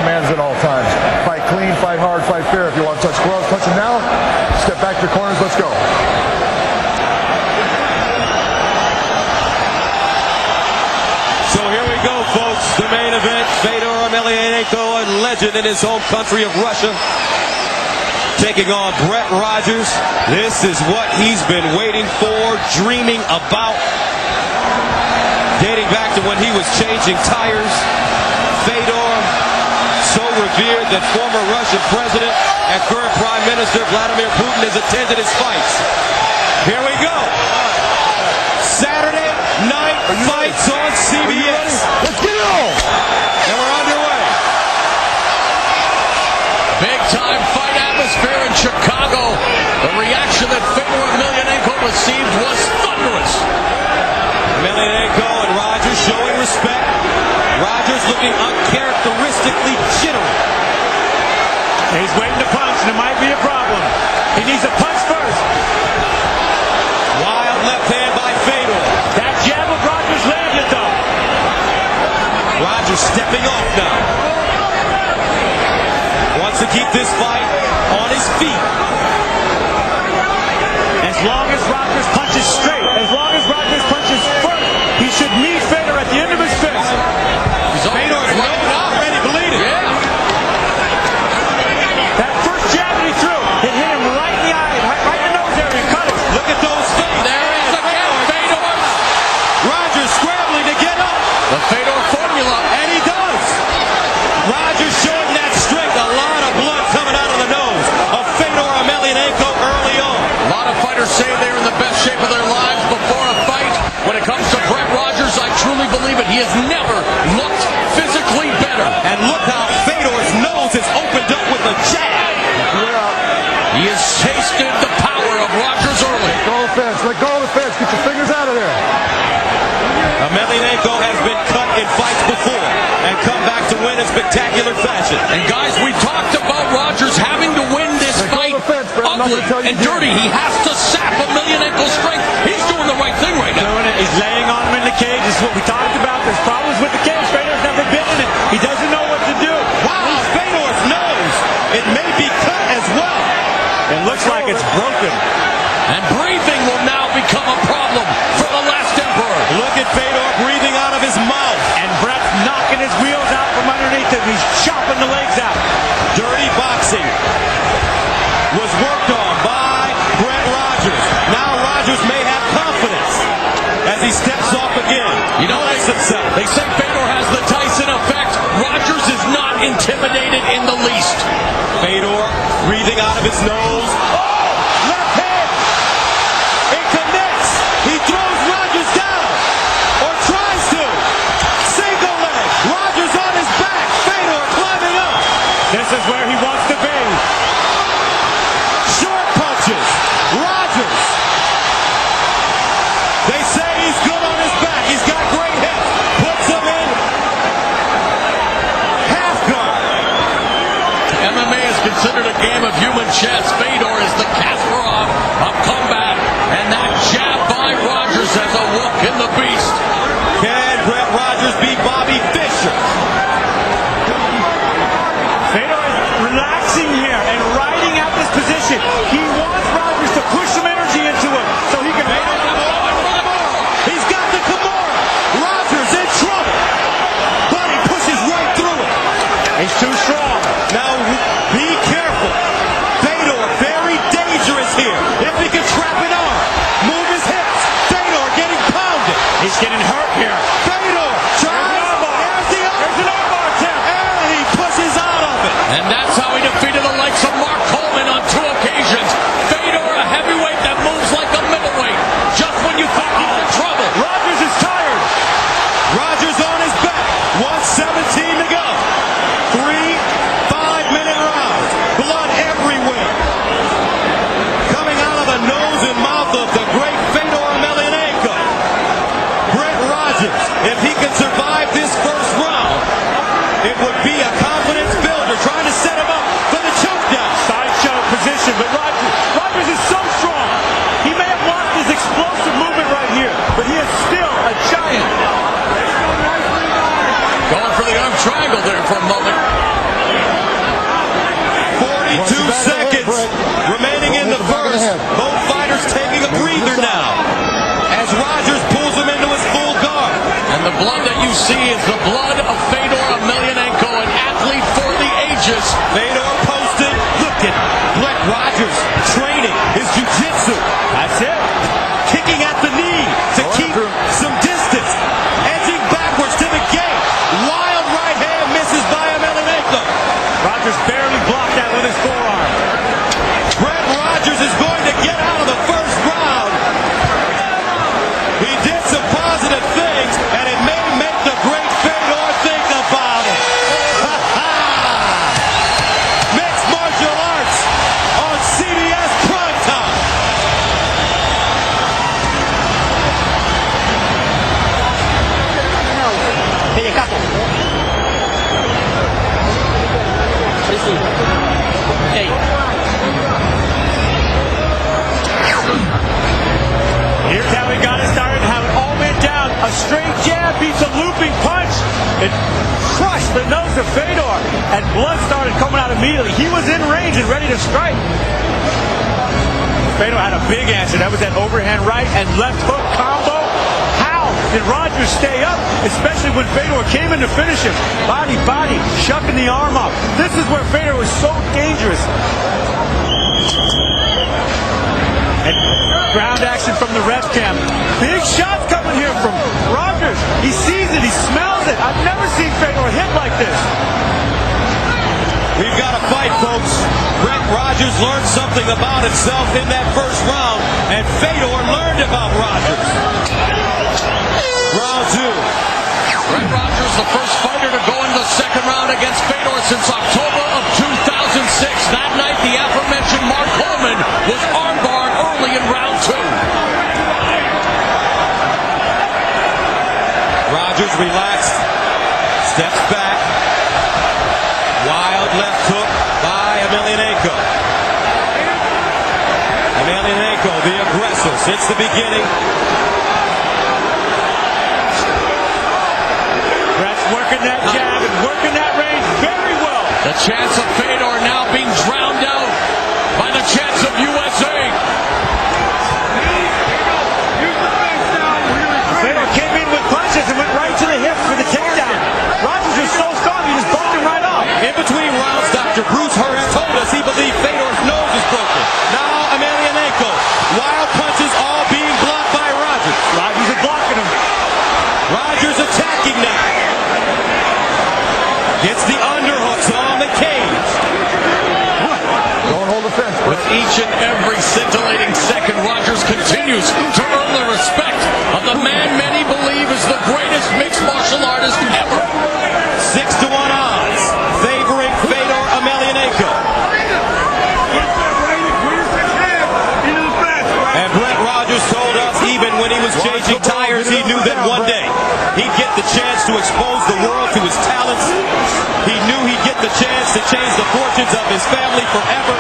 commands at all times. Fight clean, fight hard, fight fair. If you want to touch gloves, touch them now. Step back to your corners. Let's go. So here we go, folks. The main event. Fedor Emelianenko, a legend in his home country of Russia, taking on Brett Rogers. This is what he's been waiting for, dreaming about, dating back to when he was changing tires. Fedor, so revered that former Russian president and current Prime Minister Vladimir Putin has attended his fights. Here we go. Saturday night fights on CBS. Let's get it on. And we're underway. Big time fight atmosphere in Chicago. The reaction that Fedor Emelianenko received was thunderous. Emelianenko and Rogers showing respect. Rogers looking uncharacteristically jittery. He's waiting to punch, and it might be a problem. He needs a punch first. Wild left hand by Fedor. That jab of Rogers landed, though. Rogers stepping off now. Wants to keep this fight on his feet. As long as Rogers punches straight, as long as Rogers punches first, he should meet Fedor at the end of his fist. Fedor's already bleeding. Yeah. That first jab that he threw, it hit him right in the eye, right in the nose area, and cut it. Look at those feet. There is again Fedor. Rogers scrambling to get up. The Fedor formula. And he does. Rogers showing that strength. A lot of blood coming out of the nose of Fedor Emelianenko early on. A lot of fighters say they're in the best shape of their lives before a fight. When it comes to Brett Rogers, I truly believe it. He has never looked physically better. And look how Fedor's nose is opened up with a jab. He has tasted the power of Rogers early. Let go of the fence. Let go of the fence. Get your fingers out of there. Emelianenko has been cut in fights before and come back to win in spectacular fashion. And guys, we talked about Rogers having to win this fight ugly and dirty. He has to sap Emelianenko's strength. He's doing the right thing right now. He's laying on him in the cage. This is what we talked about. There's problems with the cage. Fedor's never been in it. He doesn't know what to do. Wow, Fedor's nose. It may be cut as well. It looks like it's broken. And breathing will now become a problem for the last emperor. Look at Fedor breathing out of his mouth. And Brett's knocking his wheels out from underneath him. He's chopping the legs out. Dirty boxing was worked on by Brett Rogers. Now Rogers may have confidence as he steps off again. You know, they say Fedor has the Tyson effect. Rogers is not intimidated in the least. Fedor breathing out of his nose. Oh! Left hand! It connects! He throws Rogers down! Or tries to! Single leg! Rogers on his back! Fedor climbing up! This is where he wants to be. Short punches! Rogers! They say he's good on his back. He's got great hips. Puts him in half guard. MMA is considered a game of human chess. Fedor is the Kasparov of combat. And that jab by Rogers has awoken the beast. Can Brett Rogers beat Bobby Fischer? Fedor is relaxing here and riding out this position. He wants Rogers to push some energy into him so he can ride him. He's got the Kimura. Rogers in trouble. But he pushes right through it. He's too strong. Now, be careful. Fedor, very dangerous here. If he can trap an arm, move his hips. Fedor getting pounded. He's getting hurt here. Fedor tries. There's the arm. There's an armbar attempt. And he pushes out of it. And that's how he defeated the likes of Mark Coleman on 2 occasions. Fedor, a heavyweight that moves like a middleweight. Just when you thought he's in trouble. Rogers is tired. Rogers on his back. 1:17 to go. 3 5-minute rounds. Blood everywhere. Coming out of the nose and mouth of the great Fedor Emelianenko. Brett Rogers, if he can survive this first round, it would be a confidence builder trying to set him up for the chokedown. Sideshow position, but Rogers is so strong. He may have lost his explosive movement right here, but he is still a giant. Going for the arm triangle there for a moment. see is the blood of Fedor Emelianenko, an athlete for the ages. Fedor posted. Look at Brett Rogers training his jiu-jitsu. That's it. Kicking at the knee to keep some distance. Edging backwards to the gate. Wild right hand misses by Emelianenko. Rogers barely blocked that with his forearm. Brett Rogers is going to get out of the first round. He did some positive things, and it may make the great Fedor think about it. Mixed martial arts on CBS primetime. Here's how he got it started, how it all went down. A straight jab beats a looping punch. It crushed the nose of Fedor, and blood started coming out immediately. He was in range and ready to strike. Fedor had a big answer. That was that overhand right and left hook combo. How did Rogers stay up, especially when Fedor came in to finish him? Body, shucking the arm up. This is where Fedor was so dangerous. And ground action from the ref cam. Big shots coming here from Rogers. He sees it, he smells it. I've never seen Fedor hit like this. We've got to fight, folks. Brett Rogers learned something about himself in that first round, and Fedor learned about Rogers. Round two. Brett Rogers, the first fighter to go into the second round against Fedor since October of 2006. That night, the aforementioned Mark Coleman was armbarred early in round two. Rogers relaxed, steps back. Wild left hook by Emelianenko. Emelianenko, the aggressor since the beginning. Brett's working that jab and working that range very well. The chance of Fedor now being drowned out by the chance of USA. Fedor came in with punches and went right to the hip for the takedown. Rogers was so strong, he just bumped him right off. In between rounds, Dr. Bruce Hurst told us he believed Fedor's nose is broken. Now Emelianenko, wild punches all being blocked by Rogers. Rogers is blocking him. Rogers attacking now. Gets the underhooks on the cage. Don't hold the fence. With each and every scintillating second, Rogers continues to earn the respect of the man many believe is the greatest mixed martial artist ever. 6-1 odds favoring Fedor Emelianenko. And Brett Rogers told us even when he was changing tires, he knew that one day he'd get the chance to expose the world to his talents. He knew he'd get the chance to change the fortunes of his family forever.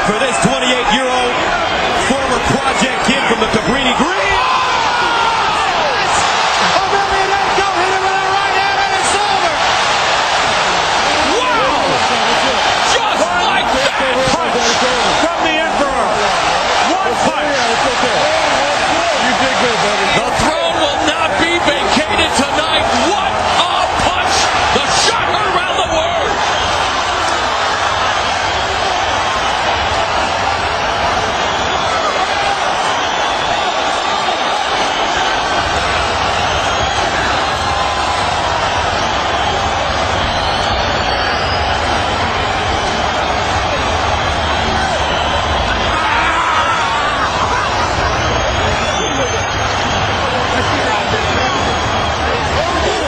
For this 28-year-old former project kid from the Cabrini Green. Emelianenko hit him with a right hand and it's over. Wow! Just like that! From the Emperor. One punch. You did good, buddy. The throne will not be vacated tonight. What a punch! The shot heard around the world.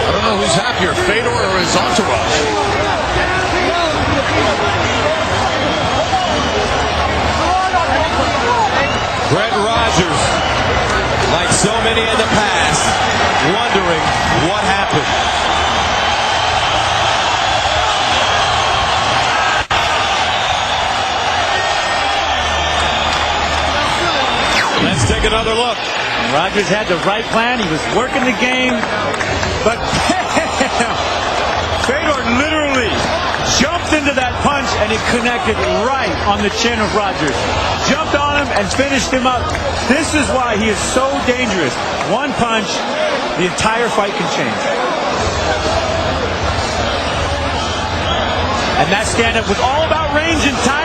I don't know who's happier, Fedor or his entourage. Brett Rogers, like so many in the past, wondering what happened. Let's take another look. Rogers had the right plan. He was working the game. But Fedor literally jumped into that punch and it connected right on the chin of Rogers. Jumped on him and finished him up. This is why he is so dangerous. One punch, the entire fight can change. And that stand-up was all about range and time.